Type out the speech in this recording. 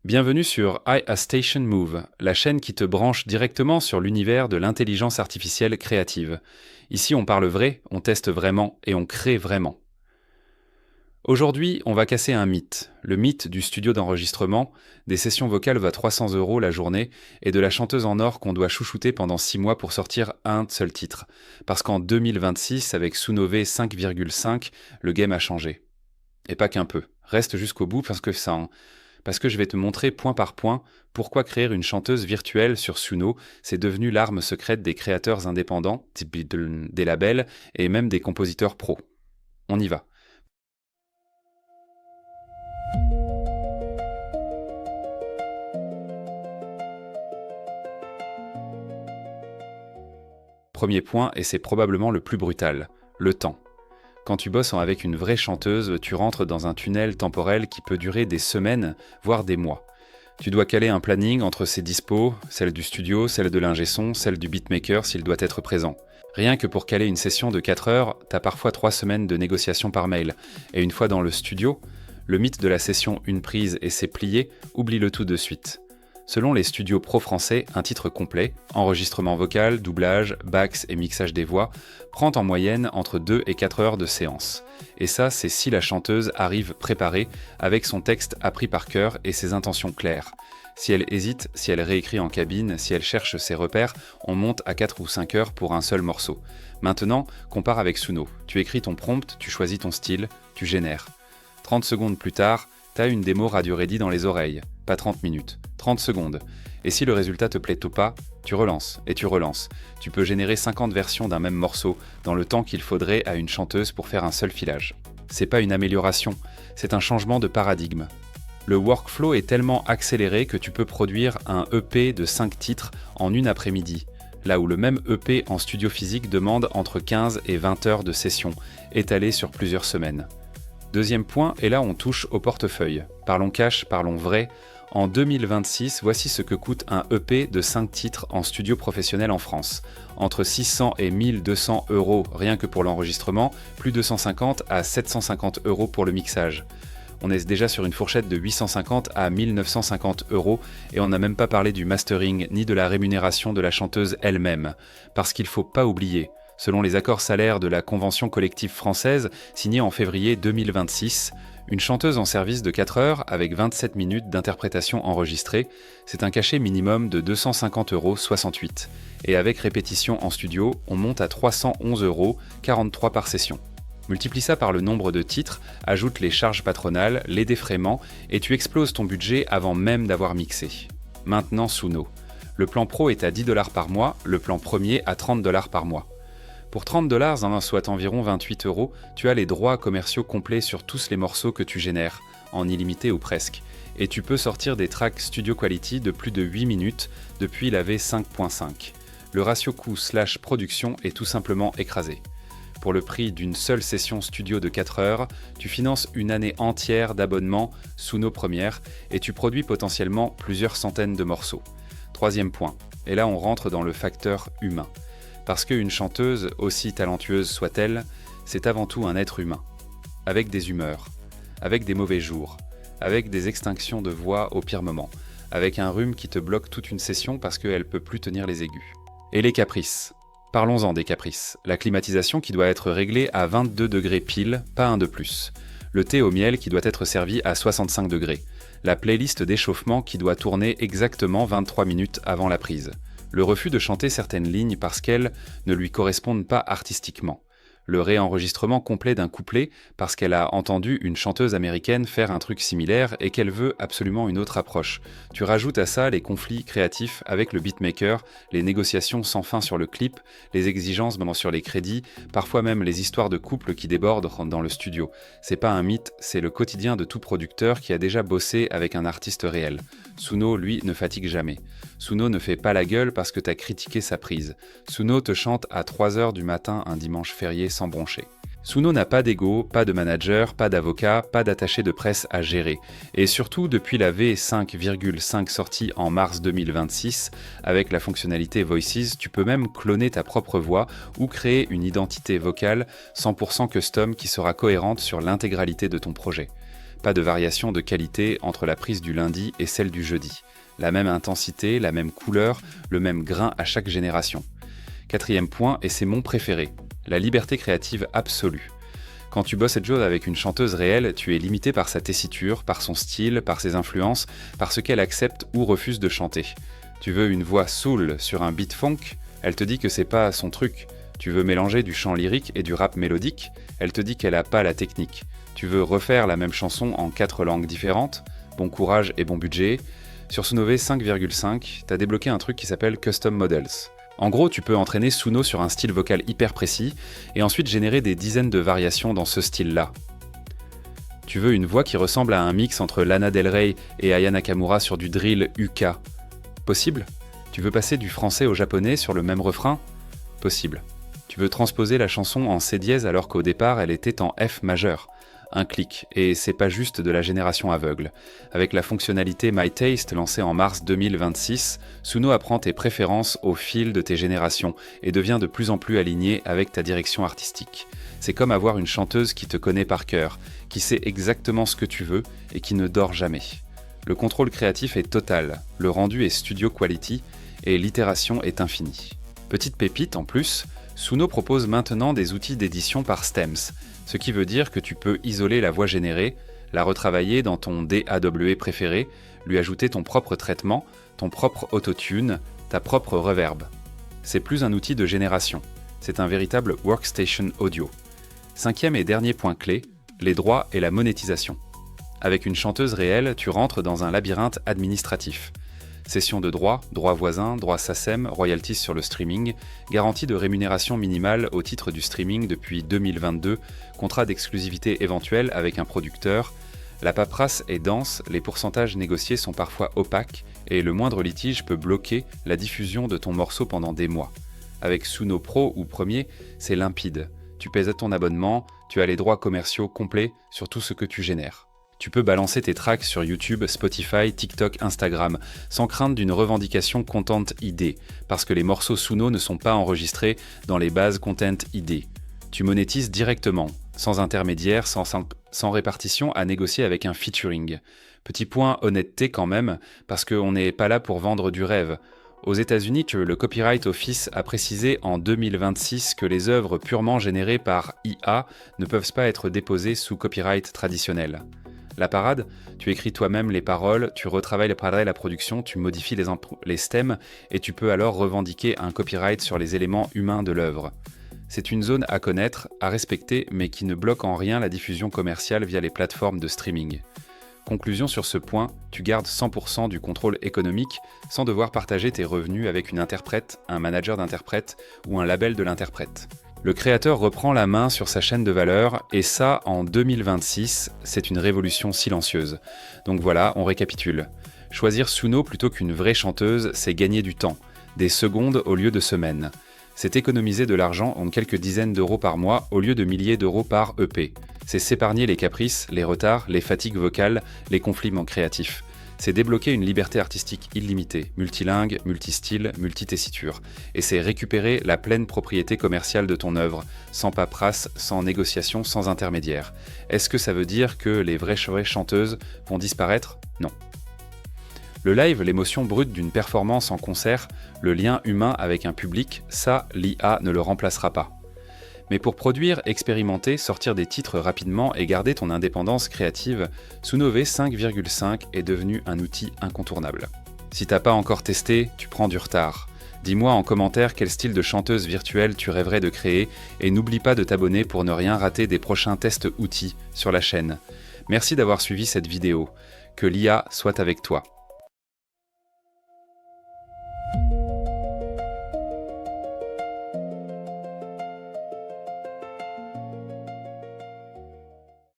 Bienvenue sur iAstation Move, la chaîne qui te branche directement sur l'univers de l'intelligence artificielle créative. Ici, on parle vrai, on teste vraiment et on crée vraiment. Aujourd'hui, on va casser un mythe, le mythe du studio d'enregistrement, des sessions vocales à 300 € la journée et de la chanteuse en or qu'on doit chouchouter pendant 6 mois pour sortir un seul titre. Parce qu'en 2026, avec Sounové 5,5, le game a changé. Et pas qu'un peu. Reste jusqu'au bout parce que je vais te montrer point par point pourquoi créer une chanteuse virtuelle sur Suno, c'est devenu l'arme secrète des créateurs indépendants, des labels et même des compositeurs pros. On y va. Premier point, et c'est probablement le plus brutal, le temps. Quand tu bosses avec une vraie chanteuse, tu rentres dans un tunnel temporel qui peut durer des semaines, voire des mois. Tu dois caler un planning entre ses dispos, celle du studio, celle de l'ingé son, celle du beatmaker s'il doit être présent. Rien que pour caler une session de 4 heures, t'as parfois 3 semaines de négociations par mail. Et une fois dans le studio, le mythe de la session une prise et c'est plié, oublie-le tout de suite. Selon les studios pro français, un titre complet, enregistrement vocal, doublage, backs et mixage des voix, prend en moyenne entre 2 et 4 heures de séance. Et ça, c'est si la chanteuse arrive préparée, avec son texte appris par cœur et ses intentions claires. Si elle hésite, si elle réécrit en cabine, si elle cherche ses repères, on monte à 4 ou 5 heures pour un seul morceau. Maintenant, compare avec Suno. Tu écris ton prompt, tu choisis ton style, tu génères. 30 secondes plus tard, t'as une démo radio-ready dans les oreilles. Pas 30 minutes, 30 secondes. Et si le résultat te plaît ou pas, tu relances et tu relances. Tu peux générer 50 versions d'un même morceau dans le temps qu'il faudrait à une chanteuse pour faire un seul filage. C'est pas une amélioration, c'est un changement de paradigme. Le workflow est tellement accéléré que tu peux produire un EP de 5 titres en une après-midi, là où le même EP en studio physique demande entre 15 et 20 heures de session, étalées sur plusieurs semaines. Deuxième point, et là on touche au portefeuille. Parlons cash, parlons vrai. En 2026, voici ce que coûte un EP de 5 titres en studio professionnel en France. Entre 600 et 1200 € rien que pour l'enregistrement, plus de 150 à 750 € pour le mixage. On est déjà sur une fourchette de 850 à 1950 € et on n'a même pas parlé du mastering ni de la rémunération de la chanteuse elle-même. Parce qu'il ne faut pas oublier, selon les accords salaires de la Convention collective française, signée en février 2026, une chanteuse en service de 4 heures avec 27 minutes d'interprétation enregistrée, c'est un cachet minimum de 250,68 €. Et avec répétition en studio, on monte à 311 €, 43 par session. Multiplie ça par le nombre de titres, ajoute les charges patronales, les défraiements, et tu exploses ton budget avant même d'avoir mixé. Maintenant Suno. Le plan pro est à 10 $ par mois, le plan premier à 30 $ par mois. Pour 30 $, soit environ 28 €, tu as les droits commerciaux complets sur tous les morceaux que tu génères, en illimité ou presque, et tu peux sortir des tracks Studio Quality de plus de 8 minutes depuis la V5.5. Le ratio coût/production est tout simplement écrasé. Pour le prix d'une seule session studio de 4 heures, tu finances une année entière d'abonnement Suno Première et tu produis potentiellement plusieurs centaines de morceaux. Troisième point, et là on rentre dans le facteur humain. Parce qu'une chanteuse, aussi talentueuse soit-elle, c'est avant tout un être humain. Avec des humeurs, avec des mauvais jours, avec des extinctions de voix au pire moment, avec un rhume qui te bloque toute une session parce qu'elle peut plus tenir les aigus. Et les caprices. Parlons-en des caprices. La climatisation qui doit être réglée à 22 degrés pile, pas un de plus. Le thé au miel qui doit être servi à 65 degrés. La playlist d'échauffement qui doit tourner exactement 23 minutes avant la prise. Le refus de chanter certaines lignes parce qu'elles ne lui correspondent pas artistiquement. Le réenregistrement complet d'un couplet parce qu'elle a entendu une chanteuse américaine faire un truc similaire et qu'elle veut absolument une autre approche. Tu rajoutes à ça les conflits créatifs avec le beatmaker, les négociations sans fin sur le clip, les exigences sur les crédits, parfois même les histoires de couple qui débordent dans le studio. C'est pas un mythe, c'est le quotidien de tout producteur qui a déjà bossé avec un artiste réel. Suno, lui, ne fatigue jamais. Suno ne fait pas la gueule parce que t'as critiqué sa prise. Suno te chante à 3 heures du matin un dimanche férié sans broncher. Suno n'a pas d'ego, pas de manager, pas d'avocat, pas d'attaché de presse à gérer. Et surtout, depuis la V5,5 sortie en mars 2026, avec la fonctionnalité Voices, tu peux même cloner ta propre voix ou créer une identité vocale 100% custom qui sera cohérente sur l'intégralité de ton projet. Pas de variation de qualité entre la prise du lundi et celle du jeudi. La même intensité, la même couleur, le même grain à chaque génération. 4e point, et c'est mon préféré, la liberté créative absolue. Quand tu bosses et joues avec une chanteuse réelle, tu es limité par sa tessiture, par son style, par ses influences, par ce qu'elle accepte ou refuse de chanter. Tu veux une voix soul sur un beat funk, elle te dit que c'est pas son truc. Tu veux mélanger du chant lyrique et du rap mélodique, elle te dit qu'elle a pas la technique. Tu veux refaire la même chanson en 4 langues différentes, bon courage et bon budget. Sur Sonové 5,5, t'as débloqué un truc qui s'appelle Custom Models. En gros, tu peux entraîner Suno sur un style vocal hyper précis et ensuite générer des dizaines de variations dans ce style-là. Tu veux une voix qui ressemble à un mix entre Lana Del Rey et Aya Nakamura sur du drill UK. Possible ? Tu veux passer du français au japonais sur le même refrain ? Possible. Tu veux transposer la chanson en C dièse alors qu'au départ elle était en F majeur. Un clic, et c'est pas juste de la génération aveugle. Avec la fonctionnalité My Taste lancée en mars 2026, Suno apprend tes préférences au fil de tes générations et devient de plus en plus aligné avec ta direction artistique. C'est comme avoir une chanteuse qui te connaît par cœur, qui sait exactement ce que tu veux et qui ne dort jamais. Le contrôle créatif est total, le rendu est studio quality et l'itération est infinie. Petite pépite en plus, Suno propose maintenant des outils d'édition par stems, ce qui veut dire que tu peux isoler la voix générée, la retravailler dans ton DAW préféré, lui ajouter ton propre traitement, ton propre autotune, ta propre reverb. C'est plus un outil de génération, c'est un véritable workstation audio. 5e et dernier point clé, les droits et la monétisation. Avec une chanteuse réelle, tu rentres dans un labyrinthe administratif. Cession de droits, droits voisins, droits SACEM, royalties sur le streaming, garantie de rémunération minimale au titre du streaming depuis 2022, contrat d'exclusivité éventuel avec un producteur. La paperasse est dense, les pourcentages négociés sont parfois opaques et le moindre litige peut bloquer la diffusion de ton morceau pendant des mois. Avec Suno Pro ou Premier, c'est limpide. Tu paies ton abonnement, tu as les droits commerciaux complets sur tout ce que tu génères. Tu peux balancer tes tracks sur YouTube, Spotify, TikTok, Instagram, sans crainte d'une revendication Content ID, parce que les morceaux Suno ne sont pas enregistrés dans les bases Content ID. Tu monétises directement, sans intermédiaire, sans répartition à négocier avec un featuring. Petit point honnêteté quand même, parce qu'on n'est pas là pour vendre du rêve. Aux États-Unis, le Copyright Office a précisé en 2026 que les œuvres purement générées par IA ne peuvent pas être déposées sous copyright traditionnel. La parade, tu écris toi-même les paroles, tu retravailles la production, tu modifies les stems et tu peux alors revendiquer un copyright sur les éléments humains de l'œuvre. C'est une zone à connaître, à respecter, mais qui ne bloque en rien la diffusion commerciale via les plateformes de streaming. Conclusion sur ce point, tu gardes 100% du contrôle économique sans devoir partager tes revenus avec une interprète, un manager d'interprète ou un label de l'interprète. Le créateur reprend la main sur sa chaîne de valeur et ça, en 2026, c'est une révolution silencieuse. Donc voilà, on récapitule. Choisir Suno plutôt qu'une vraie chanteuse, c'est gagner du temps, des secondes au lieu de semaines. C'est économiser de l'argent en quelques dizaines d'euros par mois au lieu de milliers d'euros par EP. C'est s'épargner les caprices, les retards, les fatigues vocales, les conflits créatifs. C'est débloquer une liberté artistique illimitée, multilingue, multistyle, multitessiture. Et c'est récupérer la pleine propriété commerciale de ton œuvre, sans paperasse, sans négociation, sans intermédiaire. Est-ce que ça veut dire que les vraies chanteuses vont disparaître ? Non. Le live, l'émotion brute d'une performance en concert, le lien humain avec un public, ça, l'IA ne le remplacera pas. Mais pour produire, expérimenter, sortir des titres rapidement et garder ton indépendance créative, Sonové 5,5 est devenu un outil incontournable. Si t'as pas encore testé, tu prends du retard. Dis-moi en commentaire quel style de chanteuse virtuelle tu rêverais de créer et n'oublie pas de t'abonner pour ne rien rater des prochains tests outils sur la chaîne. Merci d'avoir suivi cette vidéo. Que l'IA soit avec toi.